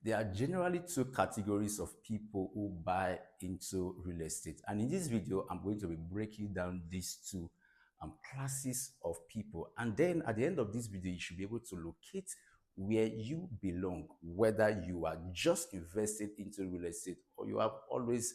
There are generally two categories of people who buy into real estate. And in this video, I'm going to be breaking down these two classes of people. And then at the end of this video, you should be able to locate where you belong, whether you are just invested into real estate or you have always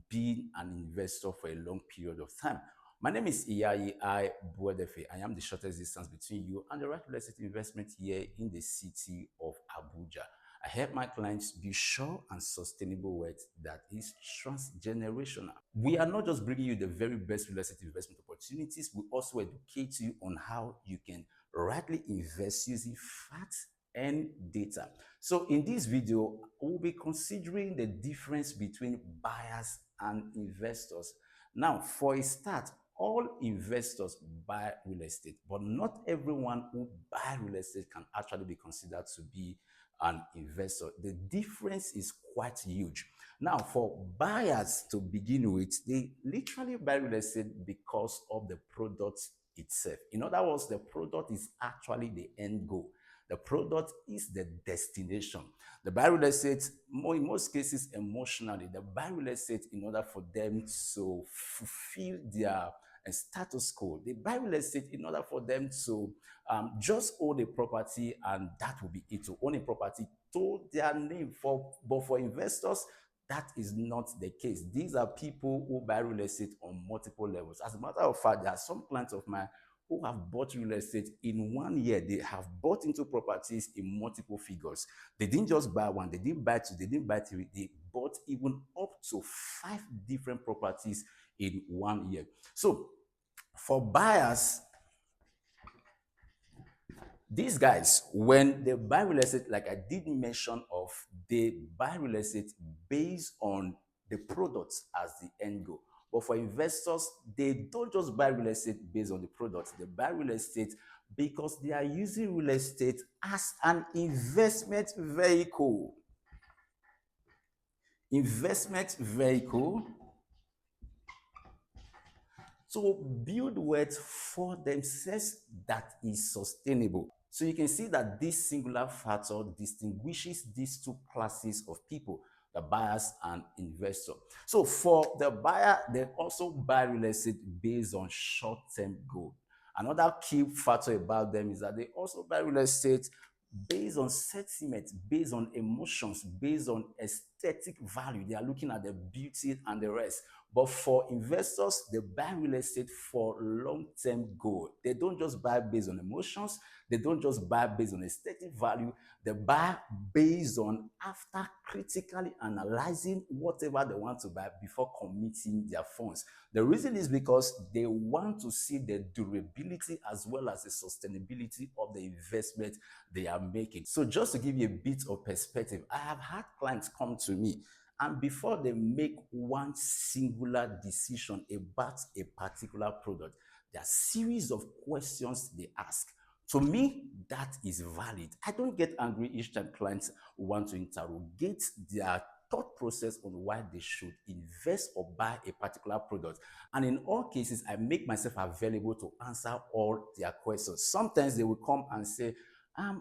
been an investor for a long period of time. My name is Iyayi I Buedefe. I am the shortest distance between you and the right real estate investment here in the city of Abuja. I help my clients build sure and sustainable wealth that is transgenerational. We are not just bringing you the very best real estate investment opportunities, we also educate you on how you can rightly invest using facts and data. So in this video, we'll be considering the difference between buyers and investors. Now, for a start, all investors buy real estate, but not everyone who buy real estate can actually be considered to be an investor. The difference is quite huge. Now, for buyers to begin with, they literally buy real estate because of the product itself. In other words, the product is actually the end goal. The product is the destination. The buy real estate, in most cases, emotionally, the buy real estate in order for them to fulfill their status quo. They buy real estate in order for them to just own a property, and that will be it, to own a property to their name. But for investors, that is not the case. These are people who buy real estate on multiple levels. As a matter of fact, there are some clients of mine who have bought real estate in 1 year. They have bought into properties in multiple figures. They didn't just buy one, they didn't buy two, they didn't buy three, they bought even up to 5 different properties in 1 year. So for buyers, these guys, when they buy real estate, like I did mention of, they buy real estate based on the products as the end goal. But for investors, they don't just buy real estate based on the products. They buy real estate because they are using real estate as an investment vehicle. Investment vehicle to build wealth for themselves that is sustainable. So you can see that this singular factor distinguishes these two classes of people, the buyers and investor. So for the buyer, they also buy real estate based on short-term goal. Another key factor about them is that they also buy real estate based on sentiment, based on emotions, based on aesthetic value. They are looking at the beauty and the rest. But for investors, they buy real estate for long-term goal. They don't just buy based on emotions. They don't just buy based on aesthetic value. They buy based on, after critically analyzing whatever they want to buy before committing their funds. The reason is because they want to see the durability as well as the sustainability of the investment they are making. So just to give you a bit of perspective, I have had clients come to me, and before they make one singular decision about a particular product, there are a series of questions they ask. To me, that is valid. I don't get angry each time clients want to interrogate their thought process on why they should invest or buy a particular product. And in all cases, I make myself available to answer all their questions. Sometimes they will come and say,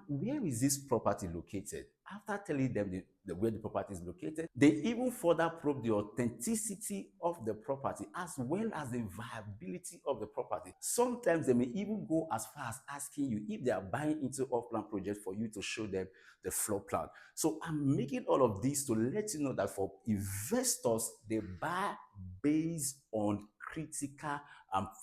where is this property located? After telling them where the property is located, they even further probe the authenticity of the property as well as the viability of the property. Sometimes they may even go as far as asking you if they are buying into off-plan projects for you to show them the floor plan. So I'm making all of this to let you know that for investors, they buy based on critical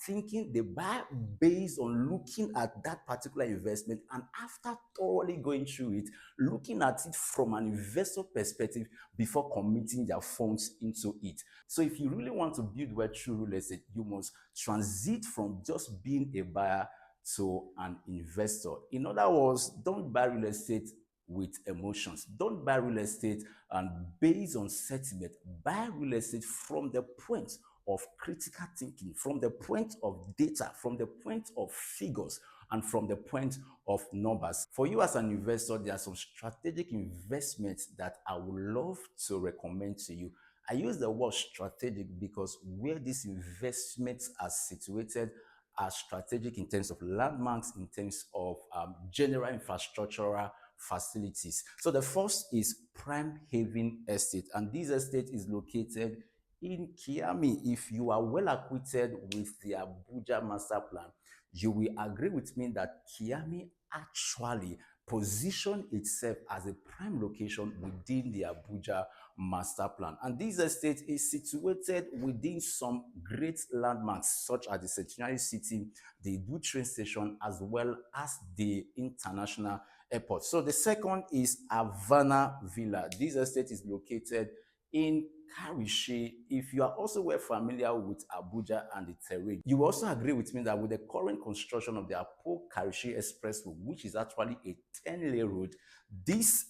thinking. They buy based on looking at that particular investment, and after thoroughly going through it, looking at it from an investor perspective before committing their funds into it. So if you really want to build wealth through real estate, you must transit from just being a buyer to an investor. In other words, don't buy real estate with emotions. Don't buy real estate and based on sentiment. Buy real estate from the point of critical thinking, from the point of data, from the point of figures, and from the point of numbers. For you as an investor, there are some strategic investments that I would love to recommend to you. I use the word strategic because where these investments are situated are strategic in terms of landmarks, in terms of general infrastructural facilities. So the first is Prime Haven Estate, and this estate is located in Kiami. If you are well acquainted with the Abuja master plan, you will agree with me that Kiami actually position itself as a prime location within the Abuja master plan. And this estate is situated within some great landmarks such as the Centenary City, the Idu train station, as well as the international airport. So the second is Havana Villa. This estate is located in Karishi. If you are also well familiar with Abuja and the terrain, you will also agree with me that with the current construction of the Apo Karishi Expressway, which is actually a 10-lane road, this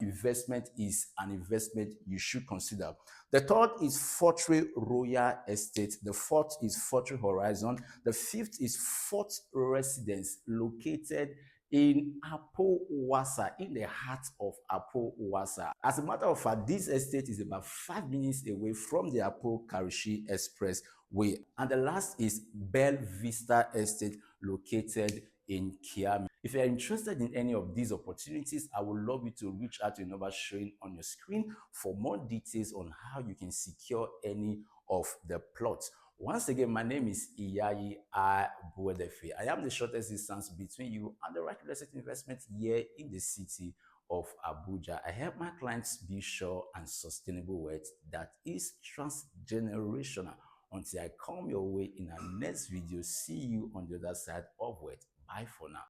investment is an investment you should consider. The third is Fortree Royal Estate. The fourth is Fortree Horizon. The fifth is Fort Residence, located in Apo Wasa, in the heart of Apo Wasa. As a matter of fact, this estate is about 5 minutes away from the Apo Karishi Expressway. And the last is Bell Vista Estate, located in Kiami. If you're interested in any of these opportunities, I would love you to reach out to the number showing on your screen for more details on how you can secure any of the plots. Once again, my name is Iyayi Abuedefe. I am the shortest distance between you and the right real estate investment here in the city of Abuja. I help my clients build sure and sustainable wealth that is transgenerational. Until I come your way in our next video, see you on the other side of wealth. Bye for now.